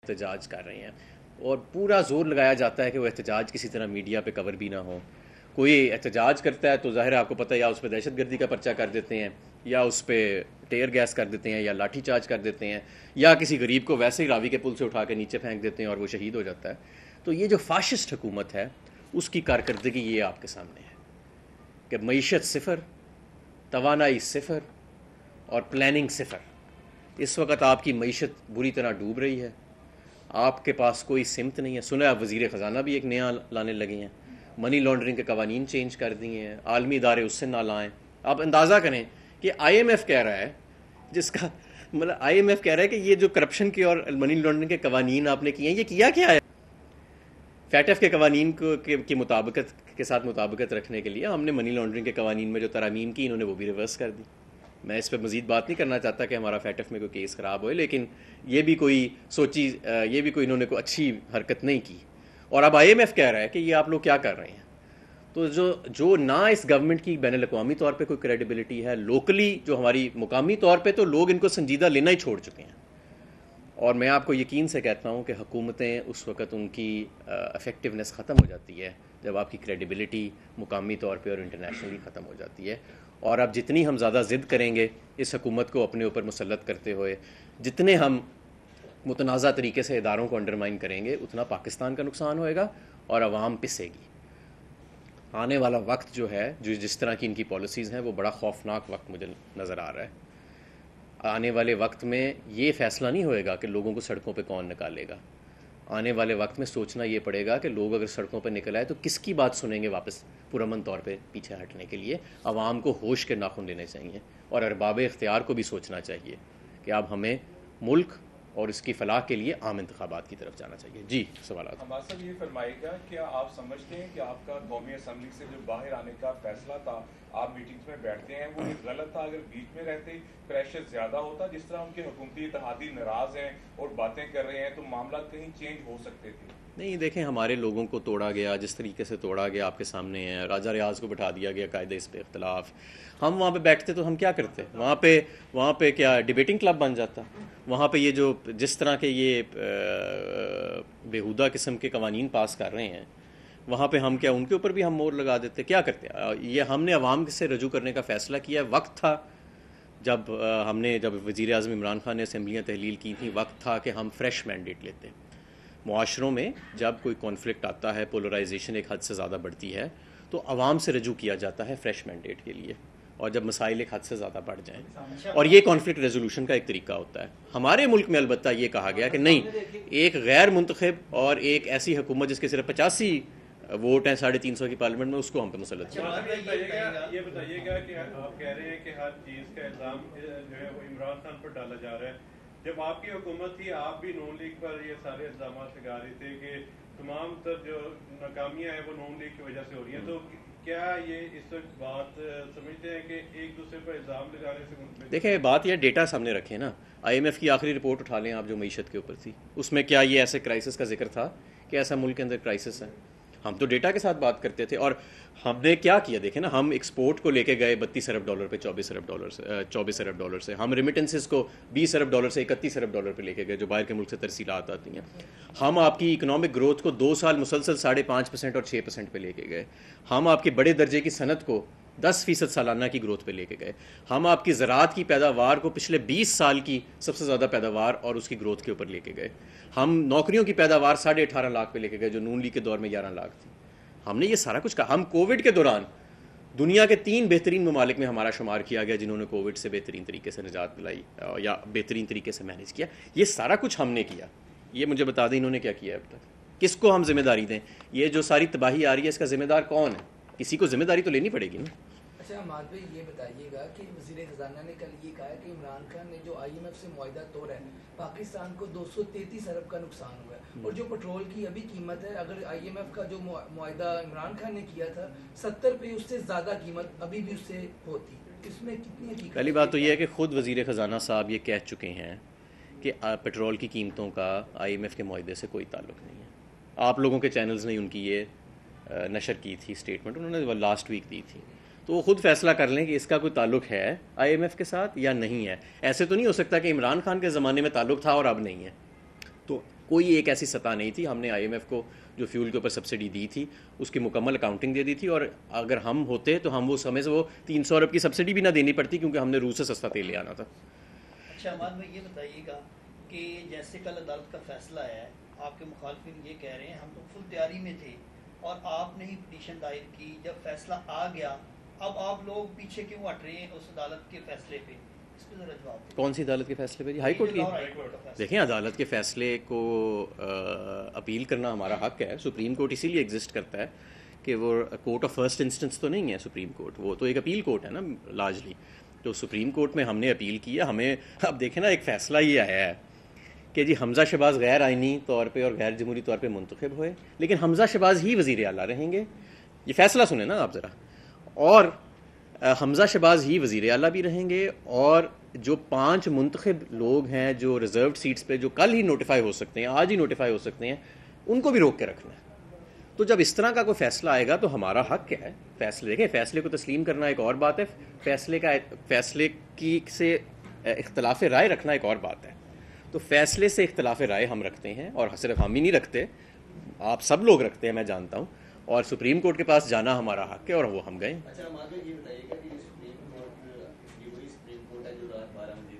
احتجاج کر رہے ہیں اور پورا زور لگایا جاتا ہے کہ وہ احتجاج کسی طرح میڈیا پہ کور بھی نہ ہو. کوئی احتجاج کرتا ہے تو ظاہر ہے آپ کو پتہ ہے یا اس پہ دہشت گردی کا پرچہ کر دیتے ہیں یا اس پہ ٹیئر گیس کر دیتے ہیں یا لاٹھی چارج کر دیتے ہیں یا کسی غریب کو ویسے ہی راوی کے پل سے اٹھا کے نیچے پھینک دیتے ہیں اور وہ شہید ہو جاتا ہے. تو یہ جو فاشسٹ حکومت ہے اس کی کارکردگی یہ آپ کے سامنے ہے کہ معیشت صفر, توانائی صفر اور پلاننگ صفر. اس وقت آپ کی معیشت بری طرح ڈوب رہی ہے, آپ کے پاس کوئی سمت نہیں ہے. سنا ہے وزیر خزانہ بھی ایک نیا لانے لگے ہیں, منی لانڈرنگ کے قوانین چینج کر دیے ہیں, عالمی ادارے اس سے نہ لائیں. آپ اندازہ کریں کہ آئی ایم ایف کہہ رہا ہے, جس کا مطلب آئی ایم ایف کہہ رہا ہے کہ یہ جو کرپشن کے اور منی لانڈرنگ کے قوانین آپ نے کیے ہیں, یہ کیا ہے. فیٹ ایف کے قوانین کی مطابقت کے ساتھ مطابقت رکھنے کے لیے ہم نے منی لانڈرنگ کے قوانین میں جو ترامیم کی انہوں نے وہ بھی ریورس کر دی. میں اس پہ مزید بات نہیں کرنا چاہتا کہ ہمارا فیٹ ایف میں کوئی کیس خراب ہوئے, لیکن یہ بھی کوئی انہوں نے کوئی اچھی حرکت نہیں کی. اور اب آئی ایم ایف کہہ رہا ہے کہ یہ آپ لوگ کیا کر رہے ہیں. تو جو نہ اس گورنمنٹ کی بین الاقوامی طور پہ کوئی کریڈیبلٹی ہے, لوکلی جو ہماری مقامی طور پہ تو لوگ ان کو سنجیدہ لینا ہی چھوڑ چکے ہیں. اور میں آپ کو یقین سے کہتا ہوں کہ حکومتیں اس وقت ان کی افیکٹونیس ختم ہو جاتی ہے جب آپ کی کریڈیبلٹی مقامی طور پہ اور انٹرنیشنلی ختم ہو جاتی ہے. اور اب جتنی ہم زیادہ ضد کریں گے اس حکومت کو اپنے اوپر مسلط کرتے ہوئے, جتنے ہم متنازع طریقے سے اداروں کو انڈرمائن کریں گے, اتنا پاکستان کا نقصان ہوئے گا اور عوام پسے گی. آنے والا وقت جو ہے, جس طرح کی ان کی پالیسیز ہیں, وہ بڑا خوفناک وقت مجھے نظر آ رہا ہے. آنے والے وقت میں یہ فیصلہ نہیں ہوئے گا کہ لوگوں کو سڑکوں پہ کون نکالے گا. آنے والے وقت میں سوچنا یہ پڑے گا کہ لوگ اگر سڑکوں پہ نکل آئے تو کس کی بات سنیں گے واپس پرامن طور پہ پیچھے ہٹنے کے لیے. عوام کو ہوش کے ناخن لینے چاہیے اور ارباب اختیار کو بھی سوچنا چاہیے کہ اب ہمیں ملک اور اس کی فلاح کے لیے عام انتخابات کی طرف جانا چاہیے. جی سوالات. ہمارا صاحب یہ فرمائے گا کیا آپ سمجھتے ہیں کہ آپ کا قومی اسمبلی سے جو باہر آنے کا فیصلہ تھا, آپ میٹنگز میں بیٹھتے ہیں, وہ غلط تھا؟ اگر بیچ میں رہتے پریشر زیادہ ہوتا, جس طرح ان کے حکومتی اتحادی ناراض ہیں اور باتیں کر رہے ہیں, تو معاملات کہیں چینج ہو سکتے تھے. نہیں دیکھیں, ہمارے لوگوں کو توڑا گیا, جس طریقے سے توڑا گیا آپ کے سامنے ہے. راجہ ریاض کو بٹھا دیا گیا قاعدے اس پہ اختلاف. ہم وہاں پہ بیٹھتے تو ہم کیا کرتے, وہاں پہ کیا ڈیبیٹنگ کلب بن جاتا. وہاں پہ یہ جو جس طرح کے یہ بیہودہ قسم کے قوانین پاس کر رہے ہیں, وہاں پہ ہم کیا ان کے اوپر بھی ہم مور لگا دیتے. کیا کرتے, یہ ہم نے عوام سے رجوع کرنے کا فیصلہ کیا ہے. وقت تھا جب وزیر اعظم عمران خان نے اسمبلیاں تحلیل کی تھیں, وقت تھا کہ ہم فریش مینڈیٹ لیتے. معاشروں میں جب کوئی کانفلکٹ آتا ہے, پولرائزیشن ایک حد سے زیادہ بڑھتی ہے, تو عوام سے رجوع کیا جاتا ہے فریش مینڈیٹ کے لیے. اور جب مسائل ایک حد سے زیادہ بڑھ جائیں, اور یہ کانفلکٹ ریزولوشن کا ایک طریقہ ہوتا ہے. ہمارے ملک میں البتہ یہ کہا گیا کہ نہیں, ایک غیر منتخب اور ایک ایسی حکومت جس کے صرف 85 ووٹ ہیں 350 کی پارلیمنٹ میں, اس کو ہم پہ مسلط کیا. یہ بتائیے گا کہ آپ کہہ رہے ہیں کہ ہر چیز کا الزام جو ہے وہ عمران خان پر ڈالا جا رہا ہے. جب آپ کی حکومت تھی, آپ بھی نون لیگ پر یہ سارے الزامات لگا رہے تھے کہ تمام تر جو ناکامیاں ہیں وہ نون لیگ کی وجہ سے ہو رہی ہیں. تو کیا یہ اس وقت بات سمجھتے ہیں کہ ایک دوسرے پر الزام لگانے سے دیکھیں, بات یہ ڈیٹا سامنے رکھیں نا. آئی ایم ایف کی آخری رپورٹ اٹھا لیں آپ جو معیشت کے اوپر تھی, اس میں کیا یہ ایسے کرائسس کا ذکر تھا کہ ایسا ملک کے اندر کرائسس ہے؟ ہم تو ڈیٹا کے ساتھ بات کرتے تھے. اور ہم نے کیا کیا دیکھیں نا, ہم ایکسپورٹ کو لے کے گئے $32 ارب پہ 24 ارب ڈالر سے. ہم ریمیٹنسز کو $20 ارب سے 31 ارب پہ لے کے گئے, جو باہر کے ملک سے ترسیلات آتی ہیں. ہم آپ کی اکنامک گروتھ کو 2 سال مسلسل 5.5% اور 6% پہ لے کے گئے. ہم آپ کے بڑے درجے کی صنعت کو 10% سالانہ کی گروتھ پہ لے کے گئے. ہم آپ کی زراعت کی پیداوار کو پچھلے 20 سال کی سب سے زیادہ پیداوار اور اس کی گروتھ کے اوپر لے کے گئے. ہم نوکریوں کی پیداوار 18.5 لاکھ پہ لے کے گئے, جو نون لیگ کے دور میں 11 لاکھ تھی. ہم نے یہ سارا کچھ کہا. ہم کووڈ کے دوران دنیا کے 3 بہترین ممالک میں ہمارا شمار کیا گیا جنہوں نے کووڈ سے بہترین طریقے سے نجات دلائی یا بہترین طریقے سے مینیج کیا. یہ سارا کچھ ہم نے کیا. یہ مجھے بتا دیں انہوں نے کیا کیا اب تک, کس کو ہم ذمہ داری دیں؟ یہ جو ساری تباہی آ رہی ہے اس کا ذمہ دار کون ہے؟ کسی کو ذمہ داری تو لینی پڑے گی نا. اچھا عماد بھائی, یہ بتائیے گا کہ وزیر خزانہ نے کل یہ کہا کہ عمران خان نے جو آئی ایم ایف سے معاہدہ توڑا ہے, پاکستان کو 233 ارب کا نقصان ہوا ہے. اور جو پٹرول کی ابھی قیمت ہے, اگر آئی ایم ایف کا جو معاہدہ عمران خان نے کیا تھا 70 پہ, اس سے زیادہ قیمت ابھی بھی اس سے ہوتی. اس میں کتنی حقیقت؟ پہلی بات تو یہ ہے کہ خود وزیر خزانہ صاحب یہ کہہ چکے ہیں کہ پٹرول کی قیمتوں کا آئی ایم ایف کے معاہدے سے کوئی تعلق نہیں ہے. آپ لوگوں کے چینلز نے ان کی یہ نشر کی تھی اسٹیٹمنٹ, انہوں نے لاسٹ ویک دی تھی. تو وہ خود فیصلہ کر لیں کہ اس کا کوئی تعلق ہے آئی ایم ایف کے ساتھ یا نہیں ہے. ایسے تو نہیں ہو سکتا کہ عمران خان کے زمانے میں تعلق تھا اور اب نہیں ہے. تو کوئی ایک ایسی سطح نہیں تھی. ہم نے IMF کو جو فیول کے اوپر سبسڈی دی تھی اس کی مکمل اکاؤنٹنگ دے دی تھی, اور اگر ہم ہوتے تو ہم وہ سمے سے وہ 300 ارب کی سبسڈی بھی نہ دینی پڑتی, کیونکہ ہم نے روس سے سستا تیل لے آنا تھا. اچھا عماد بھائی یہ بتائیے گا کہ جیسے کل عدالت کا فیصلہ آیا ہے, آپ کے مخالفین یہ کہہ رہے ہیں ہم تو فل تیاری میں تھے اور آپ نے ہی پٹیشن دائر کی, جب فیصلہ آ گیا اب آپ لوگ پیچھے کیوں ہٹ رہے ہیں اس عدالت کے فیصلے پہ؟ اس پہ ذرا جواب دیں. کون سی عدالت کے فیصلے پہ جی؟ ہائی کورٹ کی. دیکھیں عدالت کے فیصلے کو اپیل کرنا ہمارا حق ہے. سپریم کورٹ اسی لیے ایگزسٹ کرتا ہے کہ وہ کورٹ آف فرسٹ انسٹنس تو نہیں ہے سپریم کورٹ, وہ تو ایک اپیل کورٹ ہے نا لارجلی. تو سپریم کورٹ میں ہم نے اپیل کی ہے. ہمیں اب دیکھیں نا ایک فیصلہ یہ آیا ہے کہ جی حمزہ شہباز غیر آئینی طور پہ اور غیر جمہوری طور پہ منتخب ہوئے, لیکن حمزہ شہباز ہی وزیر اعلیٰ رہیں گے. یہ فیصلہ سنیں نا آپ ذرا. اور حمزہ شہباز ہی وزیر اعلیٰ بھی رہیں گے, اور جو 5 منتخب لوگ ہیں جو ریزروڈ سیٹس پہ جو کل ہی نوٹیفائی ہو سکتے ہیں, آج ہی نوٹیفائی ہو سکتے ہیں, ان کو بھی روک کے رکھنا ہے. تو جب اس طرح کا کوئی فیصلہ آئے گا تو ہمارا حق کیا ہے فیصلے. دیکھیں فیصلے کو تسلیم کرنا ایک اور بات ہے, فیصلے کی سے اختلاف رائے رکھنا ایک اور بات ہے. تو فیصلے سے اختلاف رائے ہم رکھتے ہیں, اور صرف ہم ہی نہیں رکھتے, آپ سب لوگ رکھتے ہیں, میں جانتا ہوں, اور سپریم کورٹ کے پاس جانا ہمارا حق ہے اور وہ ہم گئے. اچھا مادھو یہ بتائیے گا کہ سپریم کورٹ ہے جو رات 12 بجے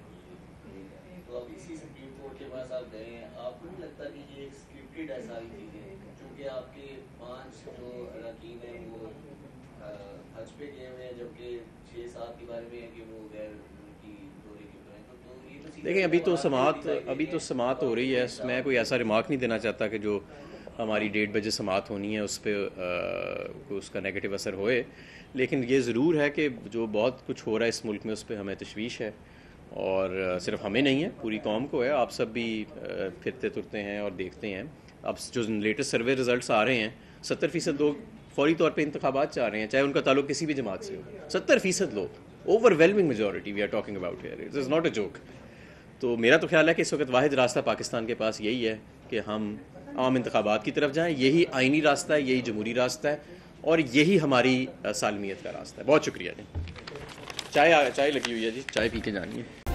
کھلی ہے, تو اب اسی سپریم کورٹ کے پاس آپ گئے ہیں, آپ کو نہیں لگتا کہ یہ ایک اسکرپٹڈ ہے ساری چیزیں, چونکہ آپ کے 5 جو اراکین ہیں وہ حج پہ گئے ہوئے ہیں, جبکہ 6-7 کے بارے میں ہے کہ وہ غیر کی دورے کے اوپر ہیں. تو یہ تو دیکھیں ابھی تو سماعت ہو رہی ہے. میں کوئی ایسا ریمارک نہیں دینا چاہتا کہ جو ہماری 1:30 بجے سماعت ہونی ہے اس پہ اس کا نیگیٹو اثر ہوئے, لیکن یہ ضرور ہے کہ جو بہت کچھ ہو رہا ہے اس ملک میں اس پہ ہمیں تشویش ہے, اور صرف ہمیں نہیں ہے پوری قوم کو ہے. آپ سب بھی پھرتے ترتے ہیں اور دیکھتے ہیں. اب جو لیٹسٹ سروے ریزلٹس آ رہے ہیں 70% لوگ فوری طور پہ انتخابات چاہ رہے ہیں, چاہے ان کا تعلق کسی بھی جماعت سے ہو. 70% لوگ, overwhelming majority we are talking about here, it is not a joke. تو میرا تو خیال ہے کہ اس وقت واحد راستہ پاکستان کے پاس یہی ہے کہ ہم عام انتخابات کی طرف جائیں. یہی آئینی راستہ ہے, یہی جمہوری راستہ ہے, اور یہی ہماری سالمیت کا راستہ ہے. بہت شکریہ جی. چائے لگی ہوئی ہے جی, چائے پی کے جانی ہے.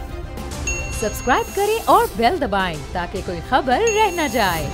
سبسکرائب کریں اور بیل دبائیں تاکہ کوئی خبر رہ نہ جائے.